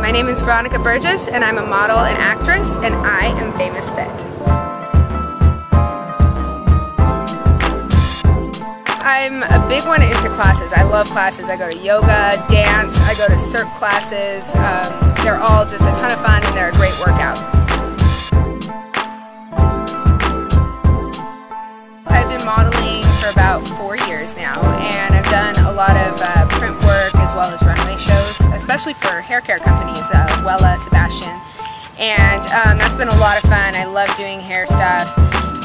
my name is Veronica Burgess and I'm a model and actress and I am Famous Fit. I'm a big one into classes. I love classes. I go to yoga, dance, I go to CERT classes. They're all just a ton of fun and they're a great workout. I've been modeling for about 4 years now and I've done a lot of print work as well as runway shows, especially for hair care companies, Wella, Sebastian, and that's been a lot of fun. I love doing hair stuff,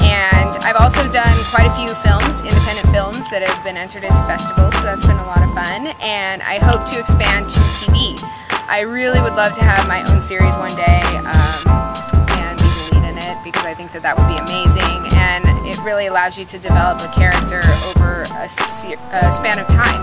and I've also done quite a few films, independent films that have been entered into festivals, so that's been a lot of fun, and I hope to expand to TV. I really would love to have my own series one day and be the lead in it, because I think that that would be amazing, and it really allows you to develop a character over a span of time.